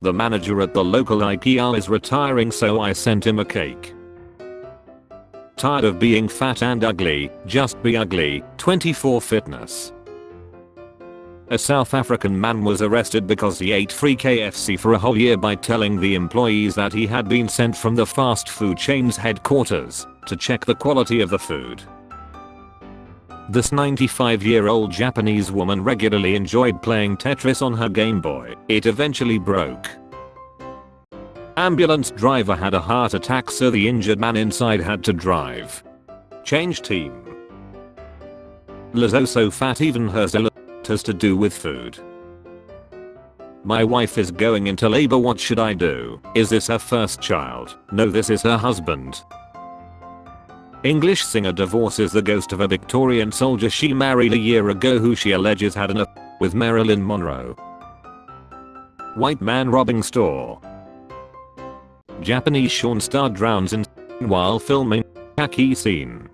The manager at the local IKEA is retiring, so I sent him a cake. Tired of being fat and ugly, just be ugly. 24 Fitness. A South African man was arrested because he ate free KFC for a whole year by telling the employees that he had been sent from the fast food chain's headquarters to check the quality of the food. This 95-year-old Japanese woman regularly enjoyed playing Tetris on her Game Boy. It eventually broke. Ambulance driver had a heart attack, so the injured man inside had to drive. Change team. Lizzo so fat even her zilla has to do with food. My wife is going into labor, what should I do? Is this her first child? No, this is her husband. English singer divorces the ghost of a Victorian soldier she married a year ago who she alleges had an affair with Marilyn Monroe. White man robbing store. Japanese porn star drowns in while filming khaki scene.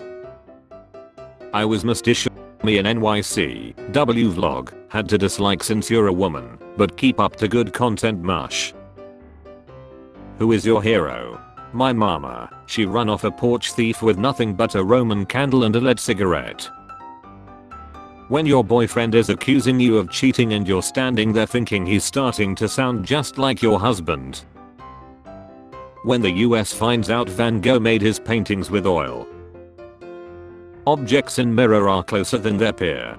I was Mr. Me an NYCW vlog, had to dislike since you're a woman, but keep up to good content mush. Who is your hero? My mama. She run off a porch thief with nothing but a Roman candle and a lead cigarette. When your boyfriend is accusing you of cheating and you're standing there thinking he's starting to sound just like your husband. When the US finds out Van Gogh made his paintings with oil. Objects in mirror are closer than their peer.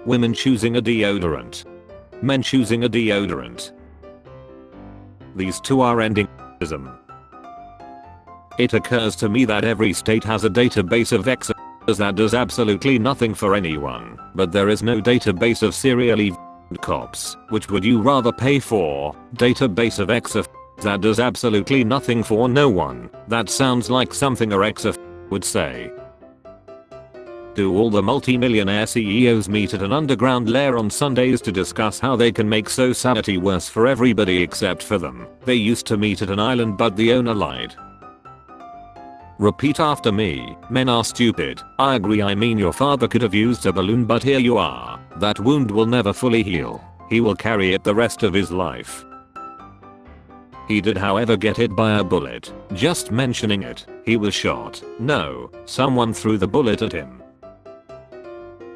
Women choosing a deodorant. Men choosing a deodorant. These two are ending ism. It occurs to me that every state has a database of ex that does absolutely nothing for anyone, but there is no database of serially cops. Which would you rather pay for? Database of ex that does absolutely nothing for no one. That sounds like something a ex would say. Do all the multi-millionaire CEOs meet at an underground lair on Sundays to discuss how they can make society worse for everybody except for them? They used to meet at an island, but the owner lied. Repeat after me. Men are stupid. I agree. I mean, your father could have used a balloon, but here you are. That wound will never fully heal. He will carry it the rest of his life. He did, however, get hit by a bullet. Just mentioning it. He was shot. No, someone threw the bullet at him.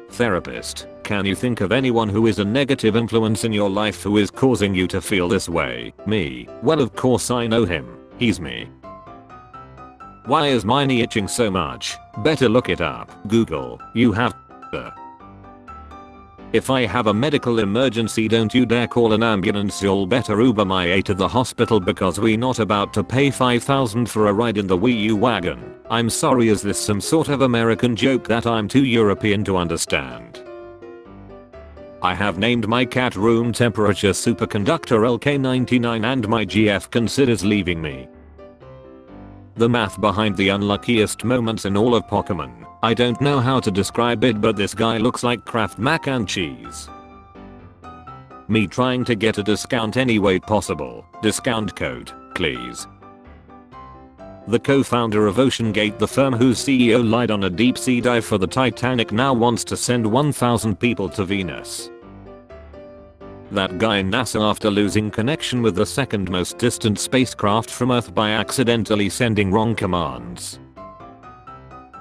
Therapist. Can you think of anyone who is a negative influence in your life who is causing you to feel this way? Me. Well, of course I know him. He's me. Why is my knee itching so much? Better look it up. Google. You have If I have a medical emergency, don't you dare call an ambulance. You'll better Uber my A to the hospital because we not about to pay $5,000 for a ride in the Wii U wagon. I'm sorry, is this some sort of American joke that I'm too European to understand? I have named my cat room temperature superconductor LK99 and my GF considers leaving me. The math behind the unluckiest moments in all of Pokemon. I don't know how to describe it, but this guy looks like Kraft mac and cheese. Me trying to get a discount any way possible. Discount code, please. The co-founder of OceanGate, the firm whose CEO lied on a deep sea dive for the Titanic, now wants to send 1,000 people to Venus. That guy in NASA, after losing connection with the second most distant spacecraft from Earth by accidentally sending wrong commands.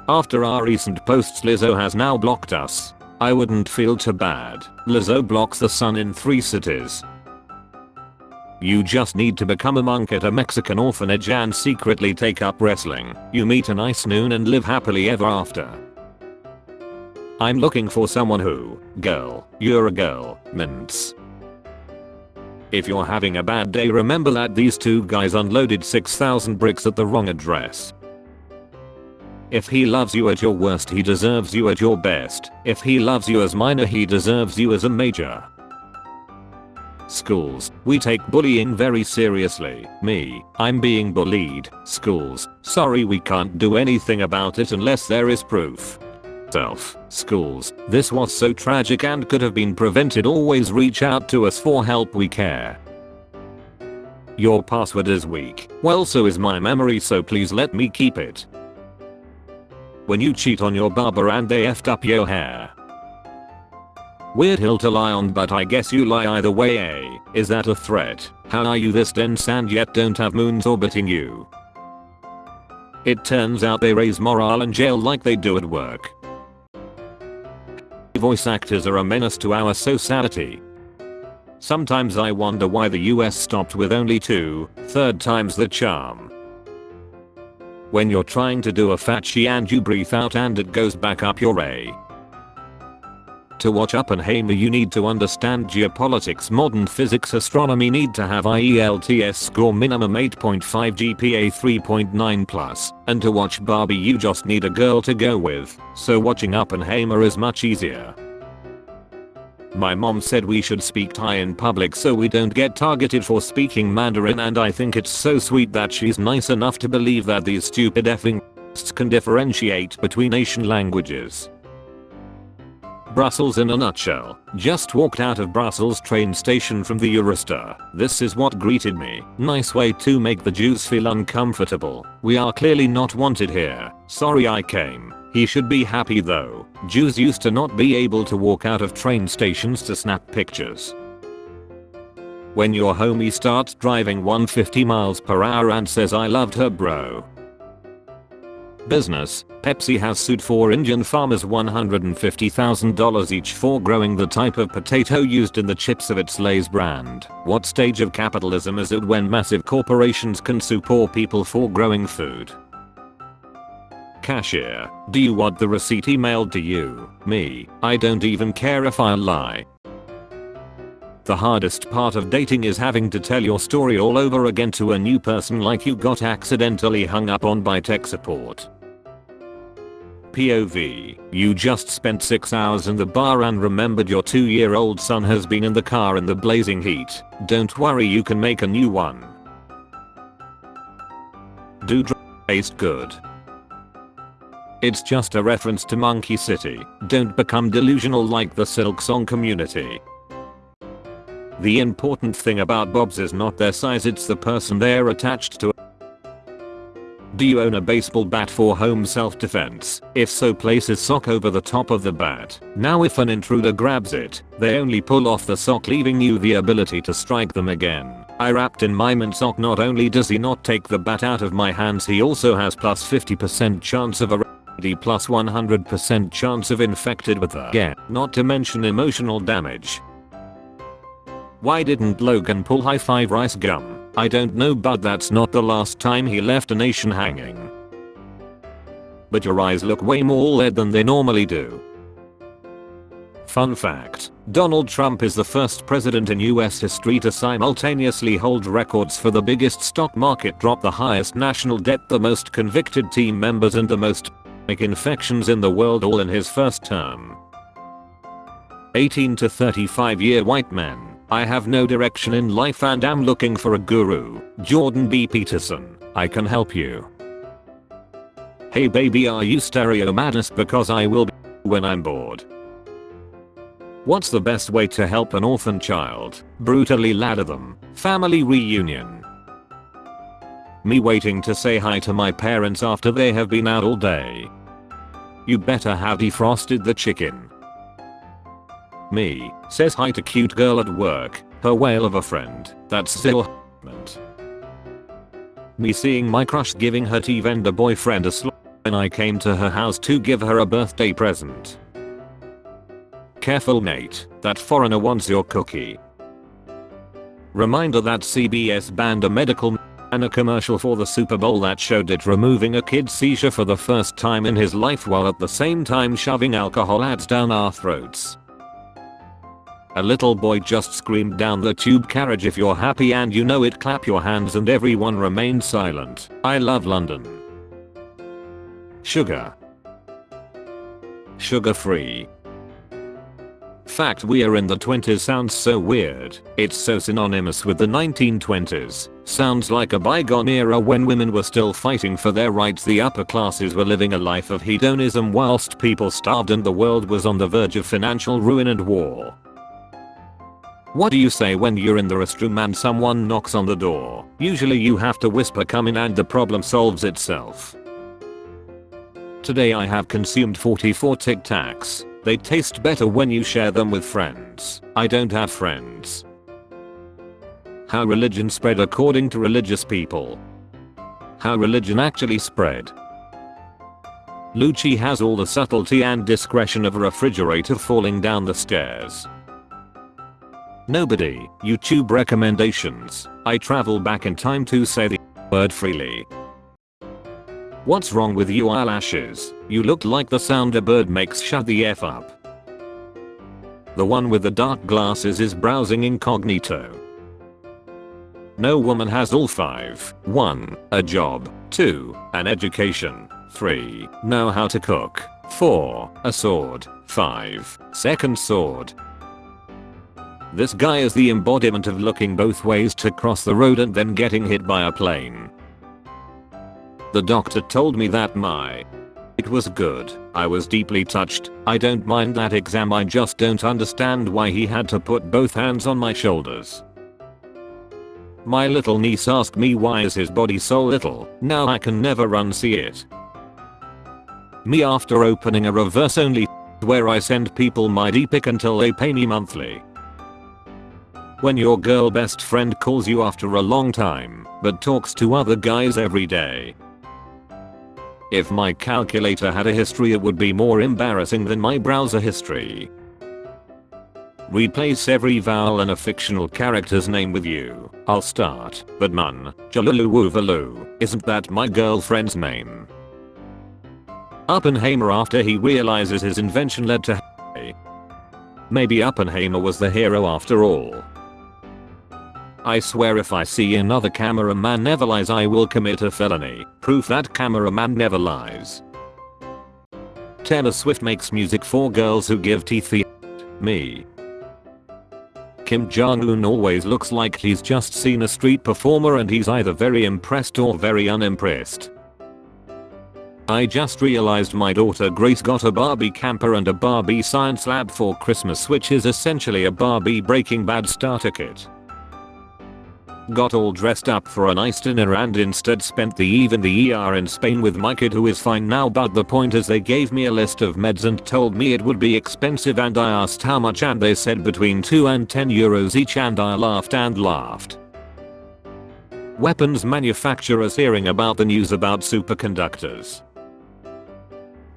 After our recent posts, Lizzo has now blocked us. I wouldn't feel too bad. Lizzo blocks the sun in 3 cities. You just need to become a monk at a Mexican orphanage and secretly take up wrestling. You meet a nice noon and live happily ever after. I'm looking for someone who, girl, you're a girl, mints. If you're having a bad day, remember that these two guys unloaded 6,000 bricks at the wrong address. If he loves you at your worst, he deserves you at your best. If he loves you as minor, he deserves you as a major. Schools. We take bullying very seriously. Me. I'm being bullied. Schools. Sorry, we can't do anything about it unless there is proof. Self. Schools. This was so tragic and could have been prevented. Always reach out to us for help, we care. Your password is weak. Well, so is my memory, so please let me keep it. When you cheat on your barber and they effed up your hair. Weird hill to lie on, but I guess you lie either way, eh? Is that a threat? How are you this dense and yet don't have moons orbiting you? It turns out they raise morale in jail like they do at work. Voice actors are a menace to our society. Sometimes I wonder why the US stopped with only 2/3 times the charm. When you're trying to do a fatchi and you breathe out and it goes back up your A. To watch Oppenheimer you need to understand geopolitics, modern physics, astronomy, need to have IELTS score minimum 8.5, GPA 3.9+, and to watch Barbie you just need a girl to go with, so watching Oppenheimer is much easier. My mom said we should speak Thai in public so we don't get targeted for speaking Mandarin, and I think it's so sweet that she's nice enough to believe that these stupid effing can differentiate between Asian languages. Brussels in a nutshell. Just walked out of Brussels train station from the Eurostar. This is what greeted me. Nice way to make the Jews feel uncomfortable. We are clearly not wanted here. Sorry I came. He should be happy though. Jews used to not be able to walk out of train stations to snap pictures. When your homie starts driving 150 miles per hour and says I loved her bro. Business. Pepsi has sued 4 Indian farmers $150,000 each for growing the type of potato used in the chips of its Lay's brand. What stage of capitalism is it when massive corporations can sue poor people for growing food? Cashier. Do you want the receipt emailed to you? Me. I don't even care if I lie. The hardest part of dating is having to tell your story all over again to a new person like you got accidentally hung up on by tech support. POV. You just spent 6 hours in the bar and remembered your 2-year-old son has been in the car in the blazing heat. Don't worry, you can make a new one. Do drugs taste good? It's just a reference to Monkey City. Don't become delusional like the Silk Song community. The important thing about bobs is not their size, it's the person they're attached to. Do you own a baseball bat for home self-defense? If so, place a sock over the top of the bat. Now if an intruder grabs it, they only pull off the sock, leaving you the ability to strike them again. I wrapped in my mint sock. Not only does he not take the bat out of my hands, he also has plus 50% chance of a plus 100% chance of infected with the not to mention emotional damage. Why didn't Logan pull high five rice gum? I don't know, but that's not the last time he left a nation hanging. But your eyes look way more red than they normally do. Fun fact, Donald Trump is the first president in US history to simultaneously hold records for the biggest stock market drop, the highest national debt, the most convicted team members, and the most infections in the world, all in his first term. 18 to 35 year white man. I have no direction in life and am looking for a guru. Jordan B. Peterson. I can help you. Hey baby, are you stereo madness? Because I will be when I'm bored. What's the best way to help an orphan child? Brutally ladder them. Family reunion. Me waiting to say hi to my parents after they have been out all day. You better have defrosted the chicken. Me says hi to cute girl at work, her whale of a friend. That's still me seeing my crush giving her tea vendor boyfriend a slap when I came to her house to give her a birthday present. Careful Nate, that foreigner wants your cookie. Reminder that CBS banned a medical and a commercial for the Super Bowl that showed it removing a kid's seizure for the first time in his life while at the same time shoving alcohol ads down our throats. A little boy just screamed down the tube carriage, if you're happy and you know it, clap your hands, and everyone remained silent. I love London. Sugar. Sugar free. Fact, we are in the 20s sounds so weird. It's so synonymous with the 1920s. Sounds like a bygone era when women were still fighting for their rights, the upper classes were living a life of hedonism whilst people starved and the world was on the verge of financial ruin and war. What do you say when you're in the restroom and someone knocks on the door? Usually you have to whisper come in and the problem solves itself. Today I have consumed 44 Tic Tacs. They taste better when you share them with friends. I don't have friends. How religion spread according to religious people. How religion actually spread. Lucci has all the subtlety and discretion of a refrigerator falling down the stairs. Nobody. YouTube recommendations. I travel back in time to say the word freely. What's wrong with you eyelashes? You look like the sound a bird makes. Shut the F up. The one with the dark glasses is browsing incognito. No woman has all 5. 1. A job. 2. An education. 3. Know how to cook. 4. A sword. 5. Second sword. This guy is the embodiment of looking both ways to cross the road and then getting hit by a plane. The doctor told me that it was good. I was deeply touched. I don't mind that exam, I just don't understand why he had to put both hands on my shoulders. My little niece asked me why is his body so little. Now I can never unsee it. Me after opening a reverse only where I send people my D-pic until they pay me monthly. When your girl best friend calls you after a long time but talks to other guys every day. If my calculator had a history it would be more embarrassing than my browser history. Replace every vowel in a fictional character's name with you. I'll start. But Mun, Jalulu, isn't that my girlfriend's name? Oppenheimer after he realizes his invention led to maybe Oppenheimer was the hero after all. I swear if I see another cameraman never lies I will commit a felony. Proof that cameraman never lies. Taylor Swift makes music for girls who give teeth. Me. Kim Jong-un always looks like he's just seen a street performer and he's either very impressed or very unimpressed. I just realized my daughter Grace got a Barbie camper and a Barbie science lab for Christmas, which is essentially a Barbie Breaking Bad starter kit. Got all dressed up for a nice dinner and instead spent the eve in the ER in Spain with my kid who is fine now, but the point is they gave me a list of meds and told me it would be expensive and I asked how much and they said between 2 and 10 euros each and I laughed and laughed. Weapons manufacturers hearing about the news about superconductors.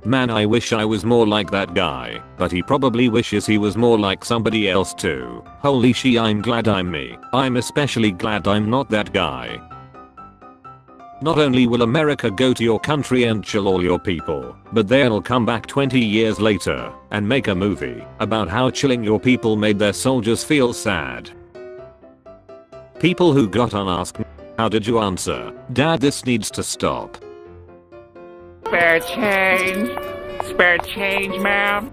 Man, I wish I was more like that guy, but he probably wishes he was more like somebody else too. Holy shit, I'm glad I'm me. I'm especially glad I'm not that guy. Not only will America go to your country and chill all your people, but they'll come back 20 years later and make a movie about how chilling your people made their soldiers feel sad. People who got on ask, how did you answer? Dad, this needs to stop. Spare change. Spare change, ma'am.